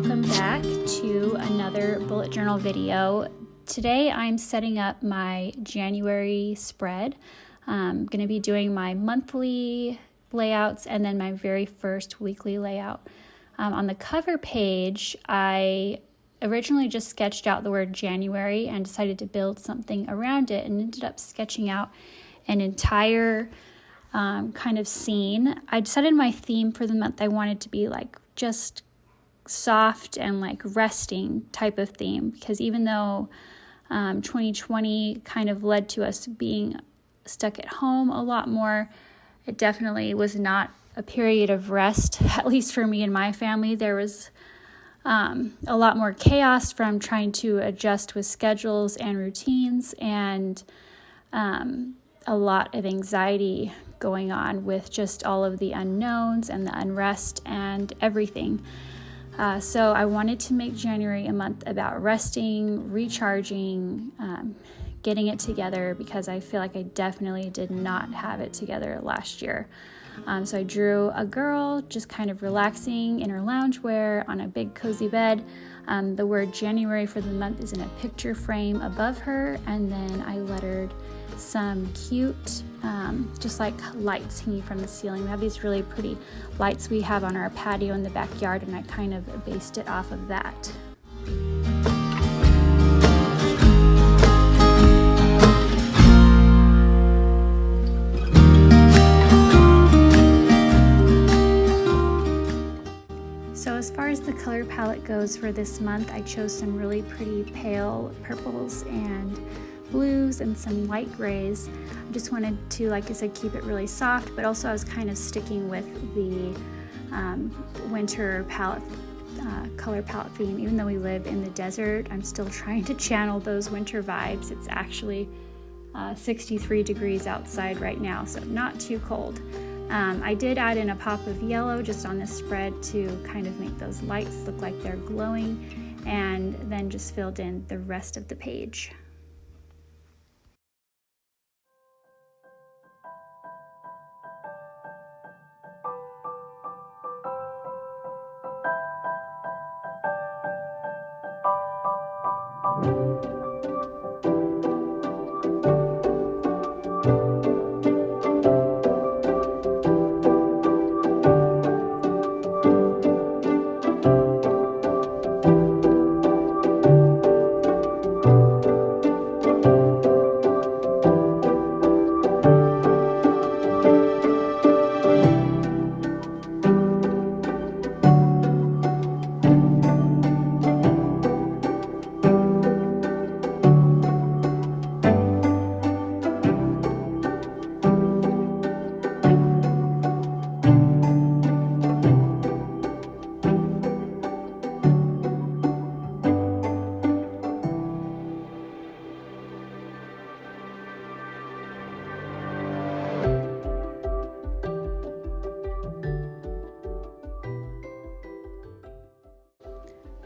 welcome back to another bullet journal video. Today I'm setting up my January spread. I'm going to be doing my monthly layouts and then my very first weekly layout. On the cover page, I originally just sketched out the word January and decided to build something around it and ended up sketching out an entire kind of scene. I decided my theme for the month I wanted to be like just soft and like resting type of theme, because even though 2020 kind of led to us being stuck at home a lot more, it definitely was not a period of rest, at least for me and my family. There was a lot more chaos from trying to adjust with schedules and routines, and a lot of anxiety going on with just all of the unknowns and the unrest and everything. So I wanted to make January a month about resting, recharging, getting it together, because I feel like I definitely did not have it together last year. So I drew a girl just kind of relaxing in her loungewear on a big cozy bed. The word January for the month is in a picture frame above her, and then I lettered some cute just like lights hanging from the ceiling. We have these really pretty lights we have on our patio in the backyard, and I kind of based it off of that. So as far as the color palette goes for this month, I chose some really pretty pale purples and blues and some light grays. I just wanted to, like I said, keep it really soft, but also I was kind of sticking with the winter palette, color palette theme. Even though we live in the desert, I'm still trying to channel those winter vibes. It's actually 63 degrees outside right now, so not too cold. I did add in a pop of yellow just on this spread to kind of make those lights look like they're glowing, and then just filled in the rest of the page.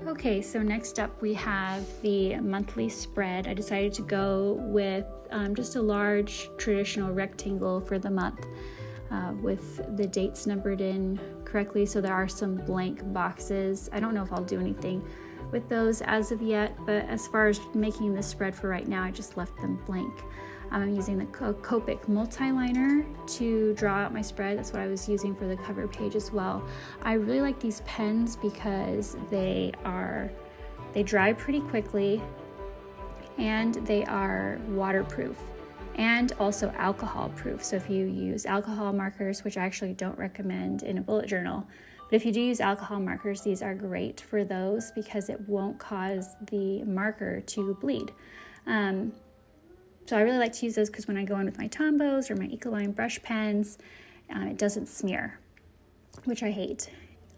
Okay, so next up we have the monthly spread. I decided to go with just a large traditional rectangle for the month with the dates numbered in correctly, so there are some blank boxes. I don't know if I'll do anything with those as of yet, but as far as making this spread for right now, I just left them blank. I'm using the Copic multi-liner to draw out my spread. That's what I was using for the cover page as well. I really like these pens because they dry pretty quickly, and they are waterproof and also alcohol proof. So if you use alcohol markers, which I actually don't recommend in a bullet journal, but if you do use alcohol markers, these are great for those because it won't cause the marker to bleed. So I really like to use those because when I go in with my Tombos or my Ecoline brush pens, it doesn't smear, which I hate.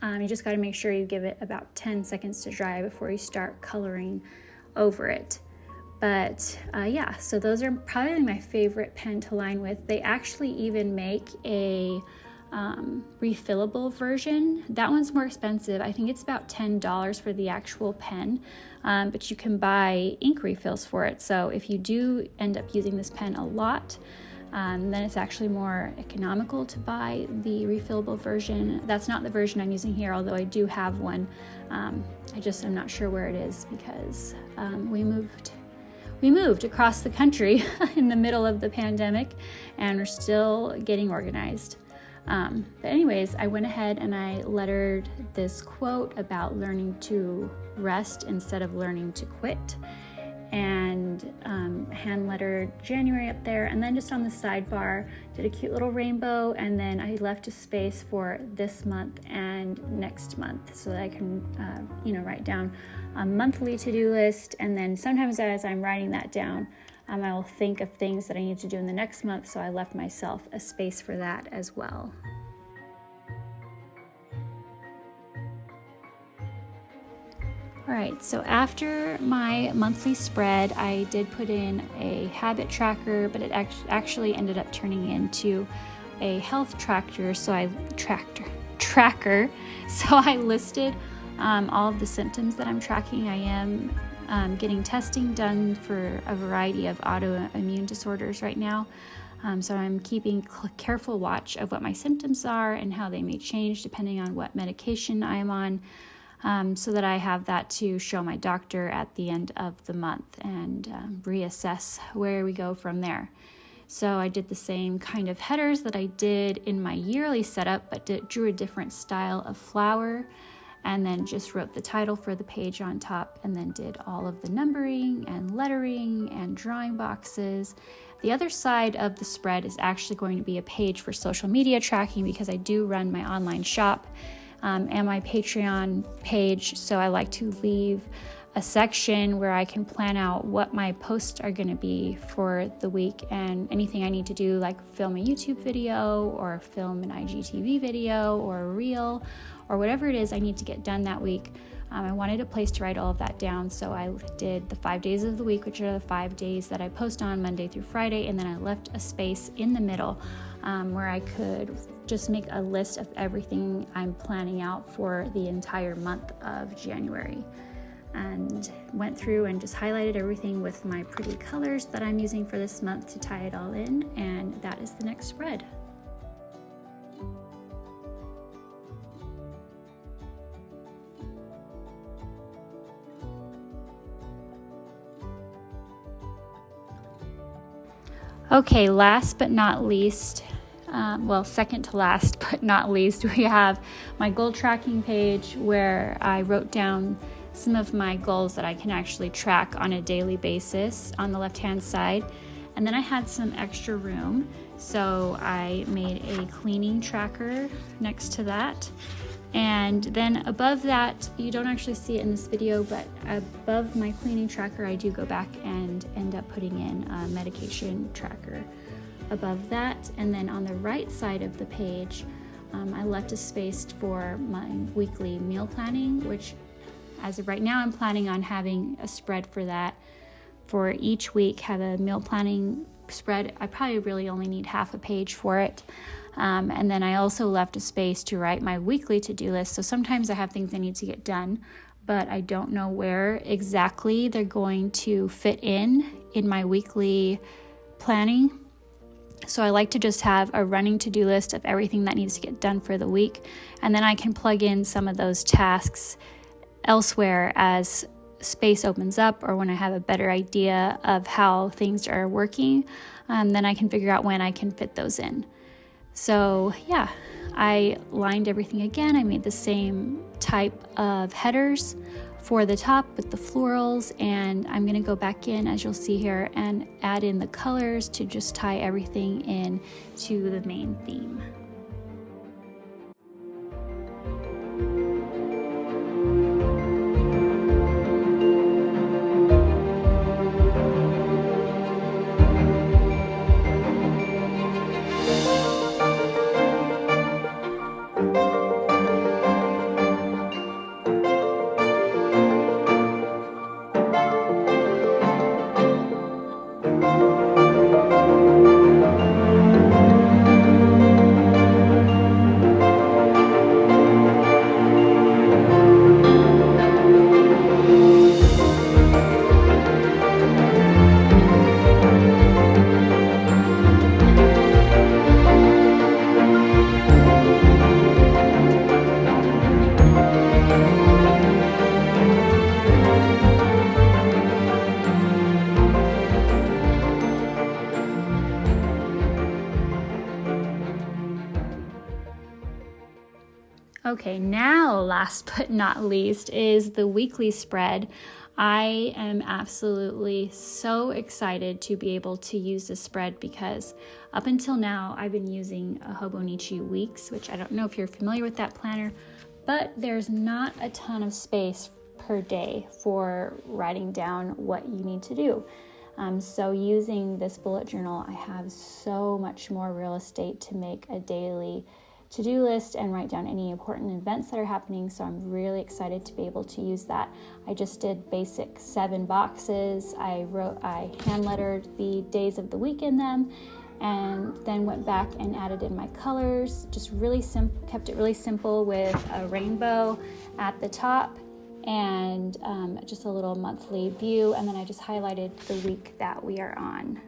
You just got to make sure you give it about 10 seconds to dry before you start coloring over it. But yeah, so those are probably my favorite pen to line with. They actually even make a refillable version. That one's more expensive. I think it's about $10 for the actual pen, but you can buy ink refills for it. So if you do end up using this pen a lot, Then it's actually more economical to buy the refillable version. That's not the version I'm using here, although I do have one. I'm not sure where it is because we moved across the country in the middle of the pandemic, and we're still getting organized. But anyways, I went ahead and I lettered this quote about learning to rest instead of learning to quit, and hand lettered January up there, and then just on the sidebar did a cute little rainbow, and then I left a space for this month and next month so that I can write down a monthly to-do list. And then sometimes as I'm writing that down, I will think of things that I need to do in the next month, so I left myself a space for that as well. All right, so after my monthly spread, I did put in a habit tracker, but it actually ended up turning into a health tracker. So I listed all of the symptoms that I'm tracking. I am getting testing done for a variety of autoimmune disorders right now. So I'm keeping careful watch of what my symptoms are and how they may change depending on what medication I'm on. So that I have that to show my doctor at the end of the month and reassess where we go from there. So I did the same kind of headers that I did in my yearly setup, but drew a different style of flower, and then just wrote the title for the page on top, and then did all of the numbering and lettering and drawing boxes. The other side of the spread is actually going to be a page for social media tracking, because I do run my online shop and my Patreon page. So I like to leave a section where I can plan out what my posts are going to be for the week, and anything I need to do, like film a YouTube video or film an IGTV video or a reel or whatever it is I need to get done that week. I wanted a place to write all of that down, so I did the 5 days of the week, which are the 5 days that I post on Monday through Friday, and then I left a space in the middle where I could just make a list of everything I'm planning out for the entire month of January, and went through and just highlighted everything with my pretty colors that I'm using for this month to tie it all in, and that is the next spread. Okay, last but not least, second to last but not least, we have my goal tracking page, where I wrote down some of my goals that I can actually track on a daily basis on the left-hand side. And then I had some extra room, so I made a cleaning tracker next to that. And then above that, you don't actually see it in this video, but above my cleaning tracker, I do go back and end up putting in a medication tracker above that. And then on the right side of the page, I left a space for my weekly meal planning, which as of right now, I'm planning on having a spread for that. For each week, have a meal planning spread. I probably really only need half a page for it. And then I also left a space to write my weekly to-do list. So sometimes I have things I need to get done, but I don't know where exactly they're going to fit in my weekly planning. So I like to just have a running to-do list of everything that needs to get done for the week. And then I can plug in some of those tasks elsewhere as space opens up, or when I have a better idea of how things are working, then I can figure out when I can fit those in. So yeah, I lined everything again. I made the same type of headers for the top with the florals, and I'm going to go back in, as you'll see here, and add in the colors to just tie everything in to the main theme. Okay, now last but not least is the weekly spread. I am absolutely so excited to be able to use this spread because up until now I've been using a Hobonichi Weeks, which I don't know if you're familiar with that planner, but there's not a ton of space per day for writing down what you need to do. So using this bullet journal, I have so much more real estate to make a daily to-do list and write down any important events that are happening. So I'm really excited to be able to use that. I just did basic 7 boxes. I hand lettered the days of the week in them, and then went back and added in my colors. Just really kept it really simple with a rainbow at the top and just a little monthly view, and then I just highlighted the week that we are on.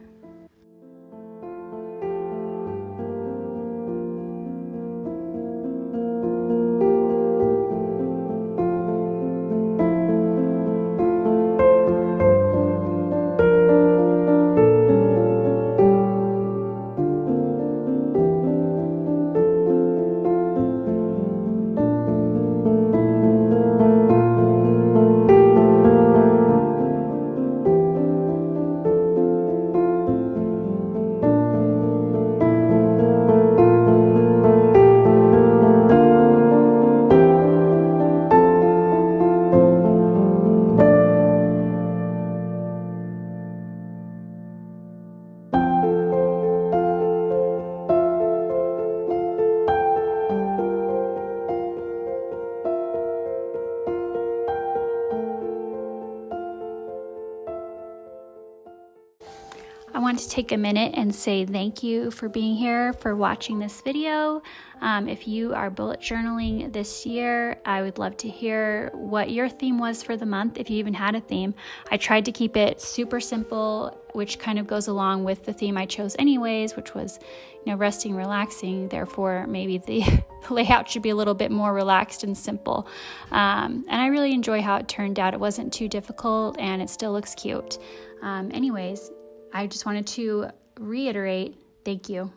I want to take a minute and say thank you for being here, for watching this video. If you are bullet journaling this year, I would love to hear what your theme was for the month, if you even had a theme. I tried to keep it super simple, which kind of goes along with the theme I chose anyways, which was, resting, relaxing. Therefore, maybe the layout should be a little bit more relaxed and simple. And I really enjoy how it turned out. It wasn't too difficult and it still looks cute. Anyways, I just wanted to reiterate, thank you.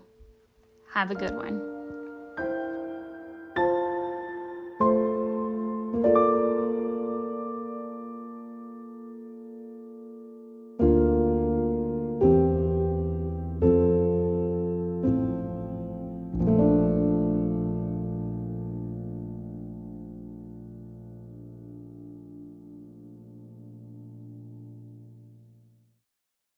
Have a good one.